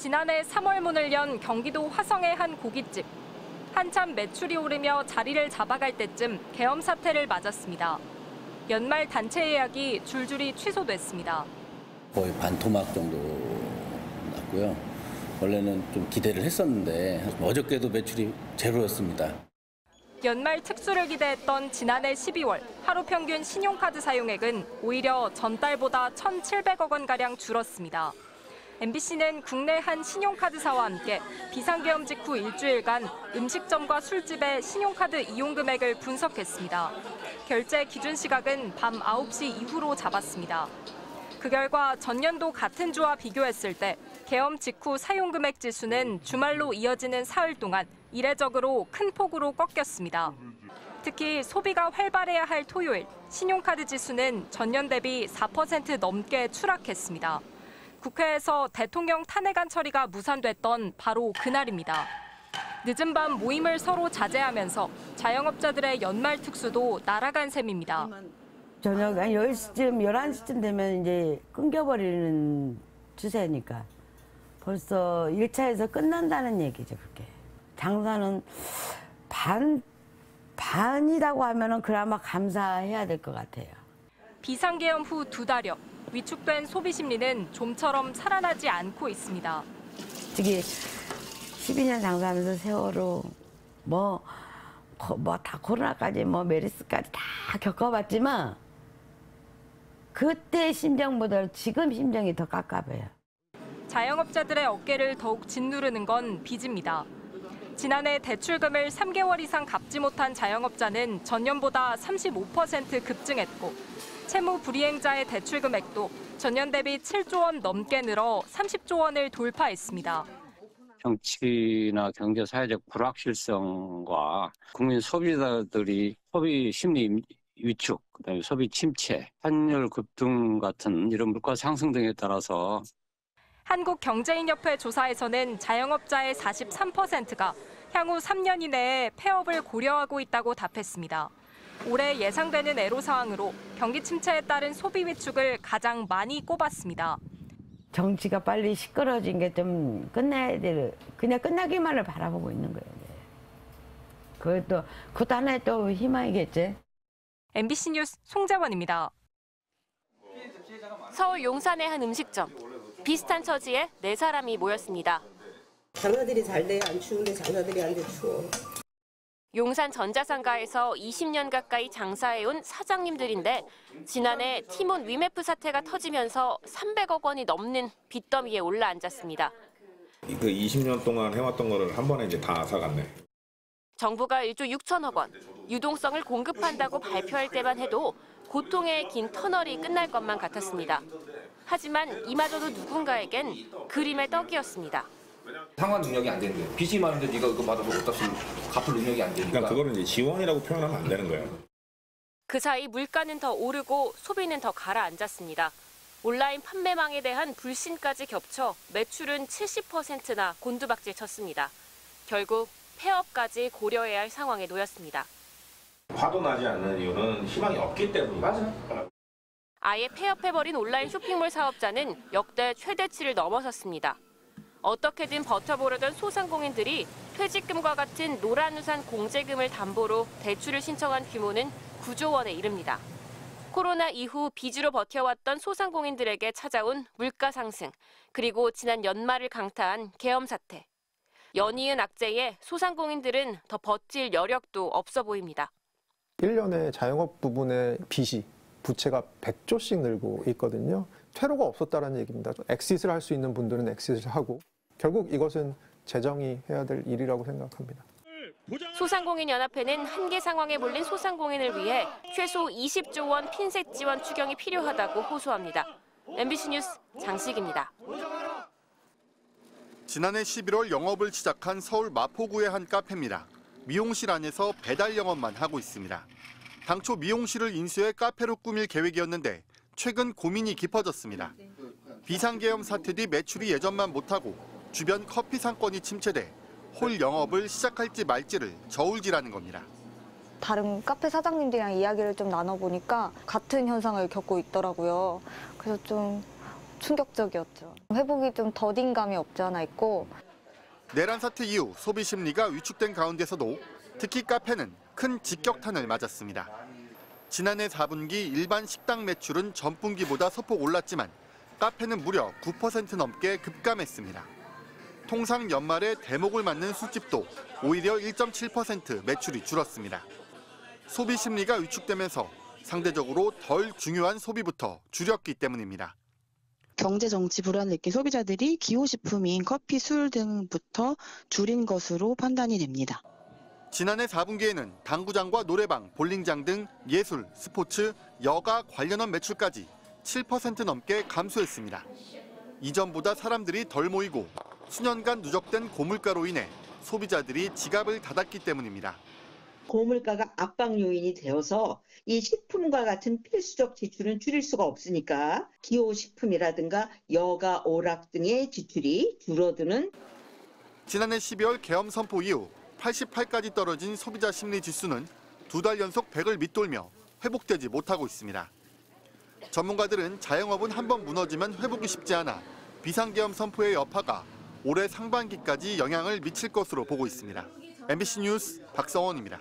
지난해 3월 문을 연 경기도 화성의 한 고깃집. 한참 매출이 오르며 자리를 잡아갈 때쯤 계엄 사태를 맞았습니다. 연말 단체 예약이 줄줄이 취소됐습니다. 거의 반토막 정도 났고요. 원래는 좀 기대를 했었는데 어저께도 매출이 제로였습니다. 연말 특수를 기대했던 지난해 12월 하루 평균 신용카드 사용액은 오히려 전달보다 1,700억 원가량 줄었습니다. MBC는 국내 한 신용카드사와 함께 비상계엄 직후 일주일간 음식점과 술집의 신용카드 이용 금액을 분석했습니다. 결제 기준 시각은 밤 9시 이후로 잡았습니다. 그 결과 전년도 같은 주와 비교했을 때 계엄 직후 사용 금액 지수는 주말로 이어지는 사흘 동안 이례적으로 큰 폭으로 꺾였습니다. 특히 소비가 활발해야 할 토요일, 신용카드 지수는 전년 대비 4% 넘게 추락했습니다. 국회에서 대통령 탄핵안 처리가 무산됐던 바로 그날입니다. 늦은 밤 모임을 서로 자제하면서 자영업자들의 연말 특수도 날아간 셈입니다. 저녁 한 10시쯤, 11시쯤 되면 이제 끊겨버리는 추세니까 벌써 1차에서 끝난다는 얘기죠, 그게. 장사는 반이라고 하면은 그나마 감사해야 될 것 같아요. 비상계엄 후 2달여. 위축된 소비 심리는 좀처럼 살아나지 않고 있습니다. 특히 12년 장사하면서 세월호 다 코로나까지 메르스까지 다 겪어봤지만 그때 심정보다 지금 심정이 더 깝깝해요. 자영업자들의 어깨를 더욱 짓누르는 건 빚입니다. 지난해 대출금을 3개월 이상 갚지 못한 자영업자는 전년보다 35% 급증했고 채무 불이행자의 대출 금액도 전년 대비 7조 원 넘게 늘어 30조 원을 돌파했습니다. 정치나 경제 사회적 불확실성과 국민 소비자들이 소비 심리 위축, 그다음에 소비 침체, 환율 급등 같은 이런 물가 상승 등에 따라서 한국경제인협회 조사에서는 자영업자의 43%가 향후 3년 이내에 폐업을 고려하고 있다고 답했습니다. 올해 예상되는 애로사항으로 경기 침체에 따른 소비 위축을 가장 많이 꼽았습니다. 정치가 빨리 시끄러진 게 좀 끝나야 될, 그냥 끝나기만을 바라보고 있는 거예요. 그것도 하나의 또 희망이겠지. MBC 뉴스 송재원입니다. 서울 용산의 한 음식점. 비슷한 처지에 4사람이 모였습니다. 장사들이 잘 돼, 안 추운데 장사들이 안 돼, 추워. 용산 전자상가에서 20년 가까이 장사해온 사장님들인데 지난해 티몬 위메프 사태가 터지면서 300억 원이 넘는 빚더미에 올라앉았습니다. 그 20년 동안 해왔던 거를 한 번에 이제 다 사갔네. 정부가 1조 6천억 원, 유동성을 공급한다고 발표할 때만 해도 고통의 긴 터널이 끝날 것만 같았습니다. 하지만 이마저도 누군가에겐 그림의 떡이었습니다. 상환 능력이 안 되는데 빚이 많은데 네가 그거 받아서 어디다 갚을 능력이 안 되니까. 그러니까 그거를 이제 지원이라고 표현하면 안 되는 거예요. 그 사이 물가는 더 오르고 소비는 더 가라앉았습니다. 온라인 판매망에 대한 불신까지 겹쳐 매출은 70%나 곤두박질 쳤습니다. 결국 폐업까지 고려해야 할 상황에 놓였습니다. 화도 나지 않는 이유는 희망이 없기 때문이다. 맞아. 아예 폐업해버린 온라인 쇼핑몰 사업자는 역대 최대치를 넘어섰습니다. 어떻게든 버텨보려던 소상공인들이 퇴직금과 같은 노란우산 공제금을 담보로 대출을 신청한 규모는 9조 원에 이릅니다. 코로나 이후 빚으로 버텨왔던 소상공인들에게 찾아온 물가 상승, 그리고 지난 연말을 강타한 계엄 사태. 연이은 악재에 소상공인들은 더 버틸 여력도 없어 보입니다. 1년에 자영업 부분의 빚이 부채가 100조씩 늘고 있거든요. 퇴로가 없었다는 얘기입니다. 엑시트를 할 수 있는 분들은 엑시트를 하고 결국 이것은 재정이 해야 될 일이라고 생각합니다. 소상공인연합회는 한계 상황에 몰린 소상공인을 위해 최소 20조 원 핀셋 지원 추경이 필요하다고 호소합니다. MBC 뉴스 장식입니다. 지난해 11월 영업을 시작한 서울 마포구의 한 카페입니다. 미용실 안에서 배달 영업만 하고 있습니다. 당초 미용실을 인수해 카페로 꾸밀 계획이었는데 최근 고민이 깊어졌습니다. 비상계엄 사태 뒤 매출이 예전만 못하고 주변 커피 상권이 침체돼 홀 영업을 시작할지 말지를 저울질하는 겁니다. 다른 카페 사장님들이랑 이야기를 좀 나눠보니까 같은 현상을 겪고 있더라고요. 그래서 좀 충격적이었죠. 회복이 좀 더딘 감이 없지 않아 있고. 내란 사태 이후 소비 심리가 위축된 가운데서도 특히 카페는 큰 직격탄을 맞았습니다. 지난해 4분기 일반 식당 매출은 전분기보다 소폭 올랐지만 카페는 무려 9% 넘게 급감했습니다. 통상 연말에 대목을 맞는 술집도 오히려 1.7% 매출이 줄었습니다. 소비 심리가 위축되면서 상대적으로 덜 중요한 소비부터 줄였기 때문입니다. 경제 정치 불안을 느낀 소비자들이 기호식품인 커피, 술 등부터 줄인 것으로 판단이 됩니다. 지난해 4분기에는 당구장과 노래방, 볼링장 등 예술, 스포츠, 여가 관련한 매출까지 7% 넘게 감소했습니다. 이전보다 사람들이 덜 모이고 수년간 누적된 고물가로 인해 소비자들이 지갑을 닫았기 때문입니다. 고물가가 압박 요인이 되어서 이 식품과 같은 필수적 지출은 줄일 수가 없으니까 기호식품이라든가 여가, 오락 등의 지출이 줄어드는. 지난해 12월 계엄 선포 이후 88까지 떨어진 소비자 심리 지수는 2달 연속 100을 밑돌며 회복되지 못하고 있습니다. 전문가들은 자영업은 한번 무너지면 회복이 쉽지 않아 비상계엄 선포의 여파가 올해 상반기까지 영향을 미칠 것으로 보고 있습니다. MBC 뉴스 박성원입니다.